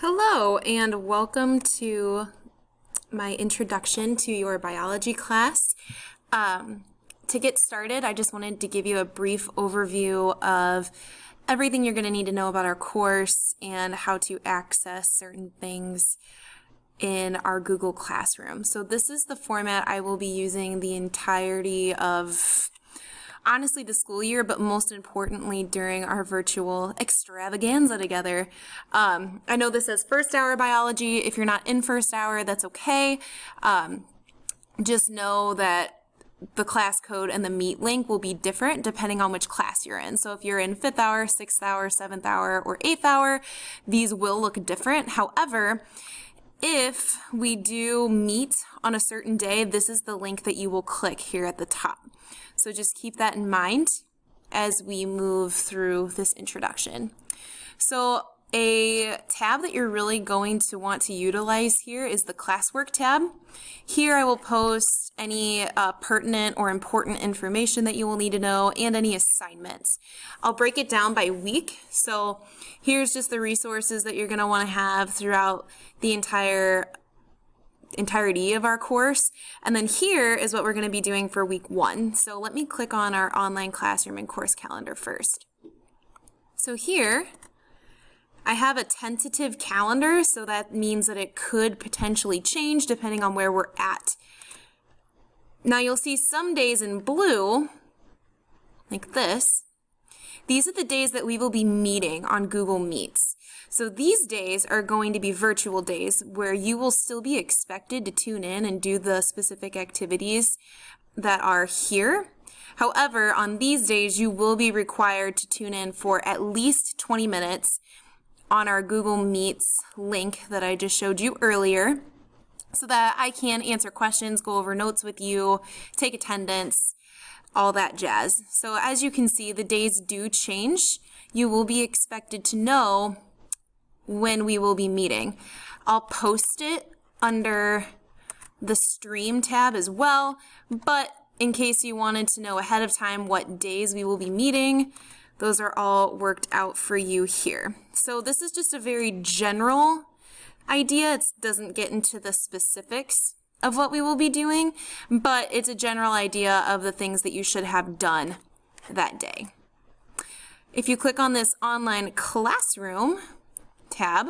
Hello and welcome to my introduction to your biology class. To get started, I just wanted to give you a brief overview of everything you're going to need to know about our course and how to access certain things in our Google Classroom. So this is the format I will be using the entirety of honestly the school year, but most importantly during our virtual extravaganza together. I know this says first hour biology. If you're not in first hour, that's okay. Just know that the class code and the meet link will be different depending on which class you're in. So if you're in 5th hour, 6th hour, 7th hour, or 8th hour, these will look different. However, if we do meet on a certain day, this is the link that you will click here at the top. So just keep that in mind as we move through this introduction. So a tab that you're really going to want to utilize here is the classwork tab. Here I will post any pertinent or important information that you will need to know and any assignments. I'll break it down by week. So here's just the resources that you're going to want to have throughout the entirety of our course. And then here is what we're going to be doing for week 1. So let me click on our online classroom and course calendar first. So here I have a tentative calendar, so that means that it could potentially change depending on where we're at. Now you'll see some days in blue, like this. These are the days that we will be meeting on Google Meets. So these days are going to be virtual days where you will still be expected to tune in and do the specific activities that are here. However, on these days, you will be required to tune in for at least 20 minutes on our Google Meets link that I just showed you earlier so that I can answer questions, go over notes with you, take attendance, all that jazz. So as you can see, the days do change. You will be expected to know when we will be meeting. I'll post it under the stream tab as well, but in case you wanted to know ahead of time what days we will be meeting, those are all worked out for you here. So this is just a very general idea. It doesn't get into the specifics of what we will be doing, but it's a general idea of the things that you should have done that day. If you click on this online classroom tab,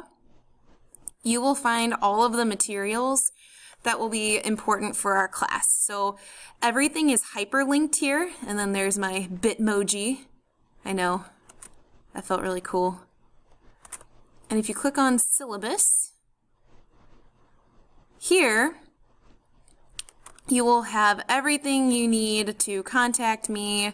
you will find all of the materials that will be important for our class. So everything is hyperlinked here, and then there's my Bitmoji. I know, that felt really cool. And if you click on Syllabus, here you will have everything you need to contact me.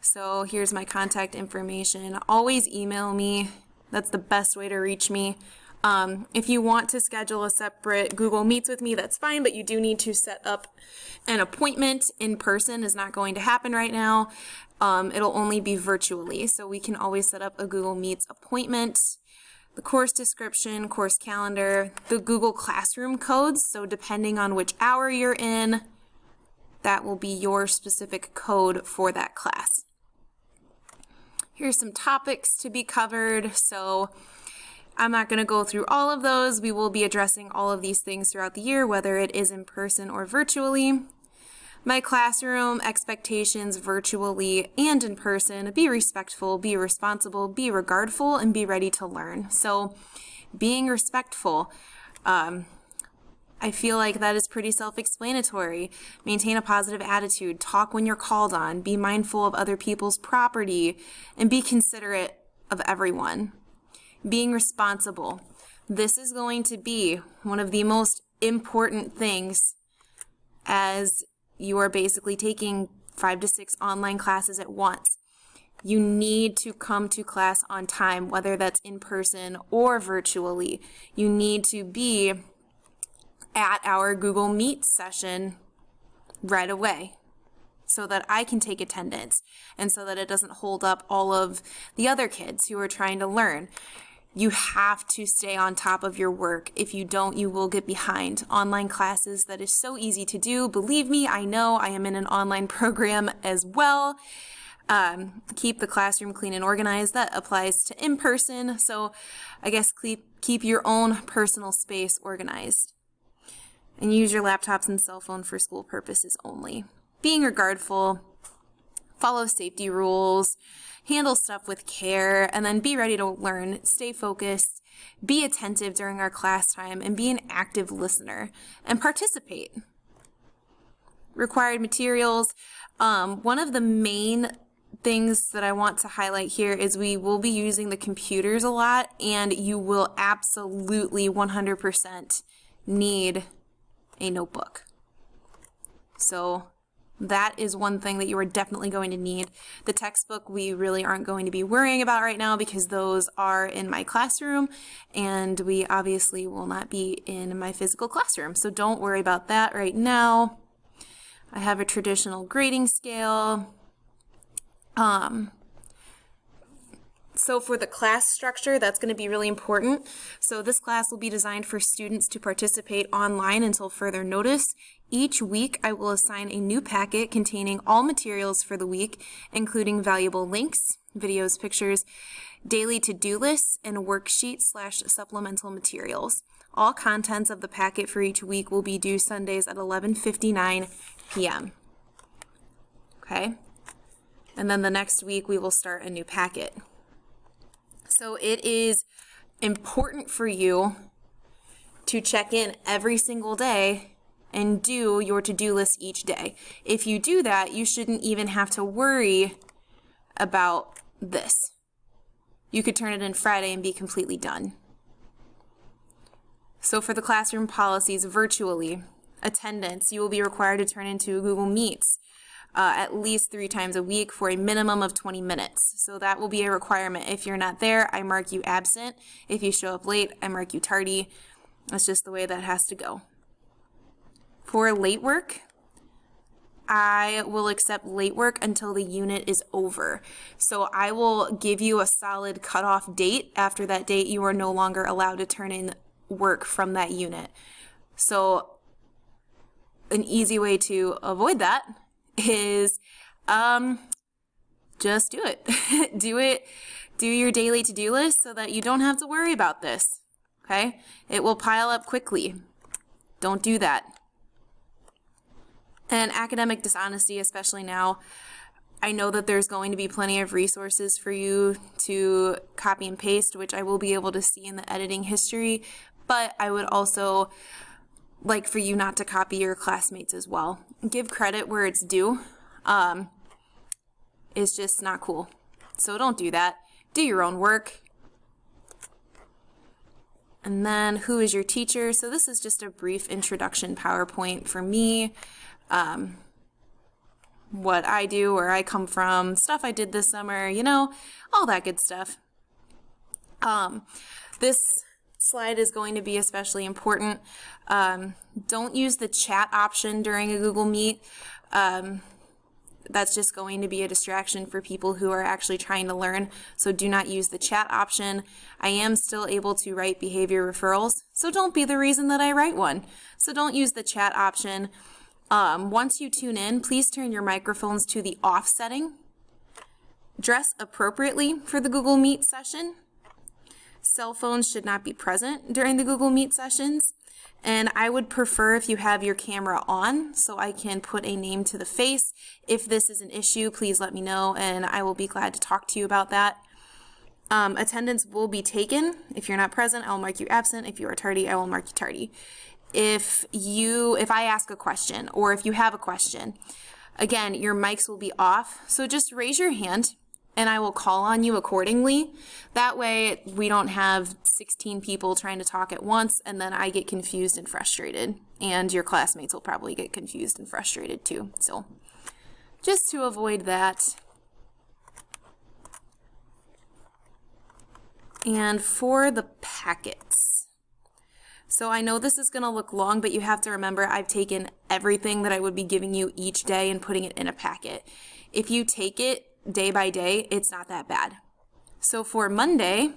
So here's my contact information. Always email me. That's the best way to reach me. If you want to schedule a separate Google Meets with me, that's fine, but you do need to set up an appointment. In person is not going to happen right now. It'll only be virtually, so we can always set up a Google Meets appointment. The course description, course calendar, the Google Classroom codes, so depending on which hour you're in, that will be your specific code for that class. Here's some topics to be covered, so I'm not going to go through all of those. We will be addressing all of these things throughout the year, whether it is in person or virtually. My classroom expectations virtually and in person: be respectful, be responsible, be regardful, and be ready to learn. So being respectful, I feel like that is pretty self-explanatory. Maintain a positive attitude, talk when you're called on, be mindful of other people's property, and be considerate of everyone. Being responsible. This is going to be one of the most important things as you are basically taking 5 to 6 online classes at once. You need to come to class on time, whether that's in person or virtually. You need to be at our Google Meet session right away so that I can take attendance and so that it doesn't hold up all of the other kids who are trying to learn. You have to stay on top of your work. If you don't, you will get behind. Online classes, that is so easy to do. Believe me, I know. I am in an online program as well. Keep the classroom clean and organized. That applies to in-person, so I guess keep your own personal space organized. And use your laptops and cell phone for school purposes only. Being regardful, follow safety rules, handle stuff with care, and then be ready to learn. Stay focused, be attentive during our class time, and be an active listener, and participate. Required materials. One of the main things that I want to highlight here is we will be using the computers a lot, and you will absolutely 100% need a notebook. So that is one thing that you are definitely going to need. The textbook we really aren't going to be worrying about right now because those are in my classroom and we obviously will not be in my physical classroom. So don't worry about that right now. I have a traditional grading scale. So for the class structure, that's going to be really important. So this class will be designed for students to participate online until further notice. Each week, I will assign a new packet containing all materials for the week, including valuable links, videos, pictures, daily to-do lists, and worksheet/supplemental materials. All contents of the packet for each week will be due Sundays at 11:59 p.m. Okay? And then the next week, we will start a new packet. So it is important for you to check in every single day and do your to-do list each day. If you do that, you shouldn't even have to worry about this. You could turn it in Friday and be completely done. So for the classroom policies virtually, attendance, you will be required to turn into Google Meets at least 3 times a week for a minimum of 20 minutes. So that will be a requirement. If you're not there, I mark you absent. If you show up late, I mark you tardy. That's just the way that has to go. For late work, I will accept late work until the unit is over. So I will give you a solid cutoff date. After that date, you are no longer allowed to turn in work from that unit. So an easy way to avoid that is just do it. Do your daily to-do list so that you don't have to worry about this. Okay? It will pile up quickly. Don't do that. And academic dishonesty, especially now, I know that there's going to be plenty of resources for you to copy and paste, which I will be able to see in the editing history, but I would also like for you not to copy your classmates as well. Give credit where it's due. It's just not cool. So don't do that. Do your own work. And then who is your teacher? So this is just a brief introduction PowerPoint for me. What I do, where I come from, stuff I did this summer, all that good stuff. This slide is going to be especially important. Don't use the chat option during a Google Meet. That's just going to be a distraction for people who are actually trying to learn. So do not use the chat option. I am still able to write behavior referrals, so don't be the reason that I write one. So don't use the chat option. Once you tune in, please turn your microphones to the off setting. Dress appropriately for the Google Meet session. Cell phones should not be present during the Google Meet sessions. And I would prefer if you have your camera on so I can put a name to the face. If this is an issue, please let me know and I will be glad to talk to you about that. Attendance will be taken. If you're not present, I will mark you absent. If you are tardy, I will mark you tardy. If I ask a question or if you have a question, again, your mics will be off. So just raise your hand and I will call on you accordingly. That way we don't have 16 people trying to talk at once and then I get confused and frustrated. And your classmates will probably get confused and frustrated too. So just to avoid that. And for the packets. So I know this is going to look long, but you have to remember I've taken everything that I would be giving you each day and putting it in a packet. If you take it day by day, it's not that bad. So for Monday,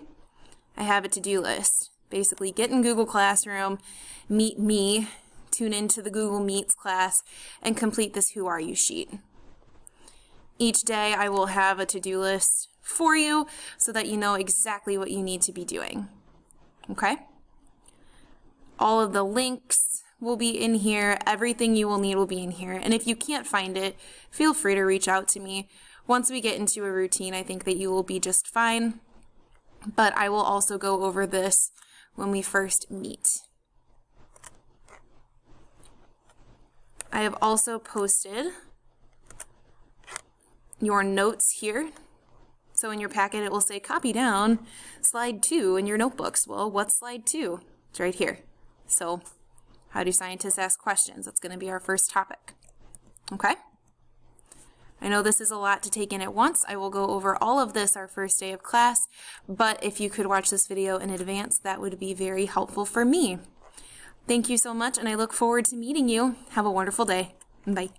I have a to-do list. Basically, get in Google Classroom, meet me, tune into the Google Meets class, and complete this Who Are You sheet. Each day I will have a to-do list for you so that you know exactly what you need to be doing. Okay? All of the links will be in here. Everything you will need will be in here. And if you can't find it, feel free to reach out to me. Once we get into a routine, I think that you will be just fine. But I will also go over this when we first meet. I have also posted your notes here. So in your packet it will say copy down slide 2 in your notebooks. Well, what's slide 2? It's right here. So how do scientists ask questions? That's going to be our first topic. Okay? I know this is a lot to take in at once. I will go over all of this our first day of class, but if you could watch this video in advance, that would be very helpful for me. Thank you so much, and I look forward to meeting you. Have a wonderful day. Bye.